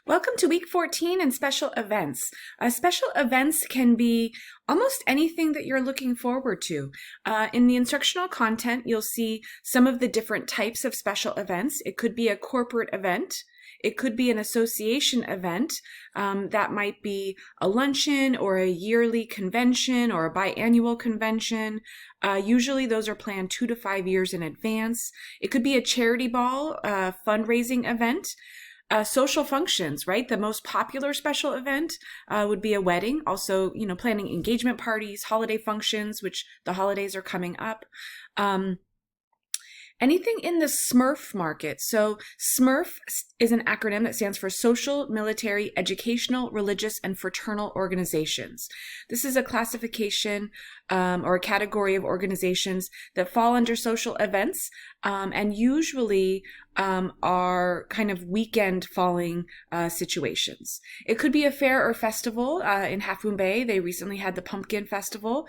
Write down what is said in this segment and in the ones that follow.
Welcome to week 14 and special events. Special events can be almost anything that you're looking forward to. In the instructional content, you'll see some of the different types of special events. It could be a corporate event. It could be an association event. That might be a luncheon or a yearly convention or a biannual convention. Usually those are planned 2 to 5 years in advance. It could be a charity ball, a fundraising event. Social functions, right? The most popular special event would be a wedding. Also, planning engagement parties, holiday functions, which the holidays are coming up. Anything in the SMERF market. So SMERF is an acronym that stands for Social, Military, Educational, Religious, and Fraternal Organizations. This is a classification or a category of organizations that fall under social events and usually are kind of weekend falling situations. It could be a fair or festival. In Half Moon Bay, they recently had the Pumpkin Festival.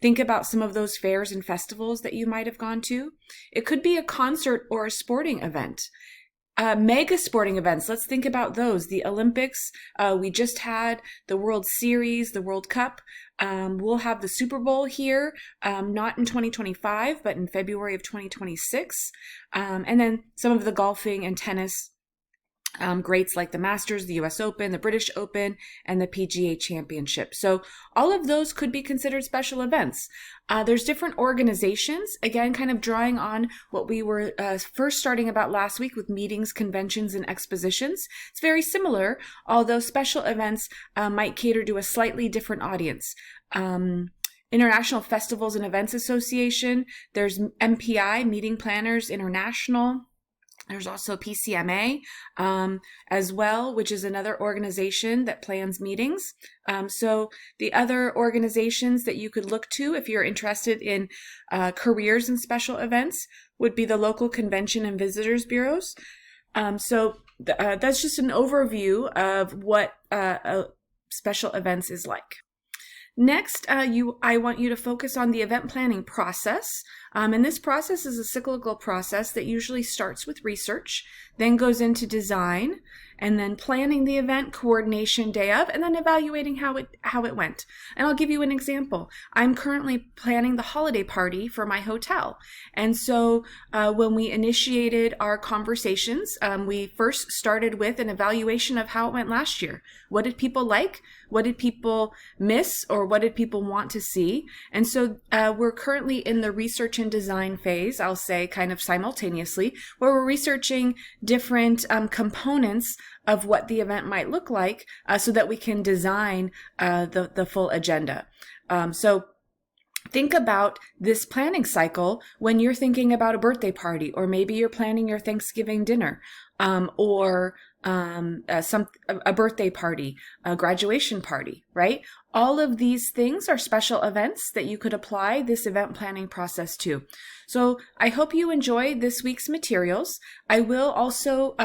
Think about some of those fairs and festivals that you might have gone to. It could be a concert or a sporting event. Mega sporting events, let's think about those. The Olympics, we just had the World Series, the World Cup. We'll have the Super Bowl here, not in 2025, but in February of 2026. And then some of the golfing and tennis greats like the Masters, the US Open, the British Open, and the PGA Championship. So all of those could be considered special events. There's different organizations, again, kind of drawing on what we were first starting about last week with meetings, conventions, and expositions. It's very similar, although special events might cater to a slightly different audience. International Festivals and Events Association, there's MPI, Meeting Planners International. There's also PCMA as well, which is another organization that plans meetings. So the other organizations that you could look to if you're interested in careers in special events would be the local convention and visitors bureaus. That's just an overview of what special events is like. Next, I want you to focus on the event planning process. And this process is a cyclical process that usually starts with research, then goes into design, and then planning the event, coordination day of, and then evaluating how it went. And I'll give you an example. I'm currently planning the holiday party for my hotel. And so when we initiated our conversations, we first started with an evaluation of how it went last year. What did people like? What did people miss? Or what did people want to see? And so we're currently in the research and design phase, I'll say kind of simultaneously, where we're researching different components of what the event might look like so that we can design the full agenda. So think about this planning cycle when you're thinking about a birthday party, or maybe you're planning your Thanksgiving dinner, or a birthday party, a graduation party, right? All of these things are special events that you could apply this event planning process to. So I hope you enjoy this week's materials. I will also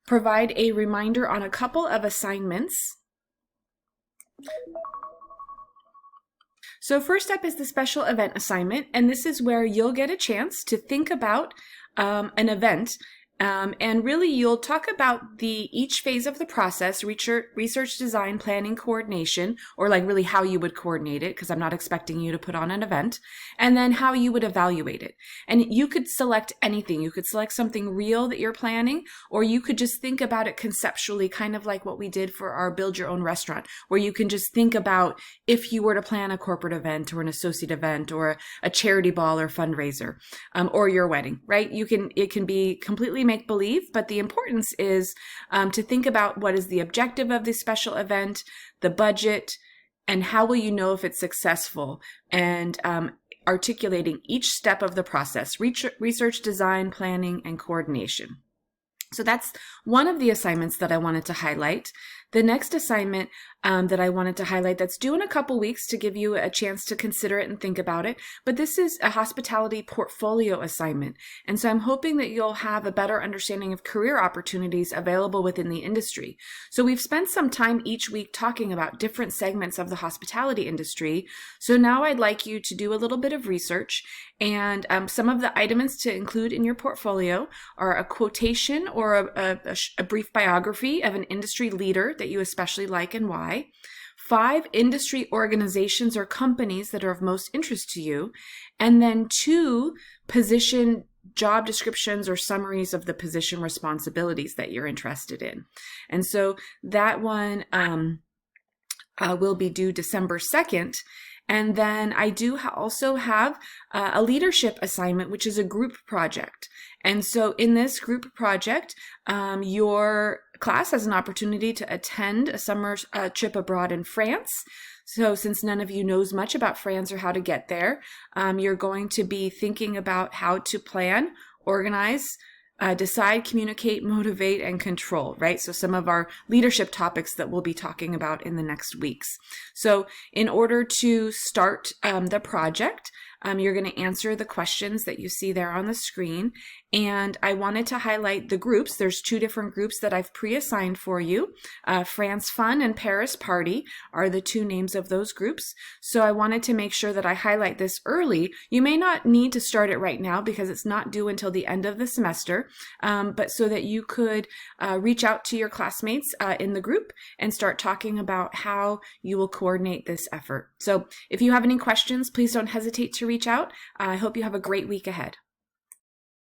provide a reminder on a couple of assignments. So first up is the special event assignment, and this is where you'll get a chance to think about an event. And really you'll talk about each phase of the process, research, design, planning, coordination, or like really how you would coordinate it, because I'm not expecting you to put on an event, and then how you would evaluate it. And you could select anything. You could select something real that you're planning, or you could just think about it conceptually, kind of like what we did for our Build Your Own Restaurant, where you can just think about if you were to plan a corporate event or an associate event or a charity ball or fundraiser, or your wedding, right? It can be completely make believe, but the importance is to think about what is the objective of this special event, the budget, and how will you know if it's successful, and articulating each step of the process, research, design, planning, and coordination. So that's one of the assignments that I wanted to highlight. The next assignment that I wanted to highlight that's due in a couple weeks to give you a chance to consider it and think about it, but this is a hospitality portfolio assignment. And so I'm hoping that you'll have a better understanding of career opportunities available within the industry. So we've spent some time each week talking about different segments of the hospitality industry. So now I'd like you to do a little bit of research, and some of the items to include in your portfolio are a quotation or a brief biography of an industry leader that you especially like and why. 5 industry organizations or companies that are of most interest to you. And then 2 position job descriptions or summaries of the position responsibilities that you're interested in. And so that one will be due December 2nd. And then I do also have a leadership assignment, which is a group project. And so in this group project, your class has an opportunity to attend a summer trip abroad in France. So since none of you knows much about France or how to get there, you're going to be thinking about how to plan, organize, decide, communicate, motivate, and control, right? So some of our leadership topics that we'll be talking about in the next weeks. So in order to start the project, you're going to answer the questions that you see there on the screen. And I wanted to highlight the groups. There's 2 different groups that I've pre-assigned for you. France Fun and Paris Party are the 2 names of those groups. So I wanted to make sure that I highlight this early. You may not need to start it right now because it's not due until the end of the semester, but so that you could reach out to your classmates in the group and start talking about how you will coordinate this effort. So if you have any questions, please don't hesitate to reach out. I hope you have a great week ahead.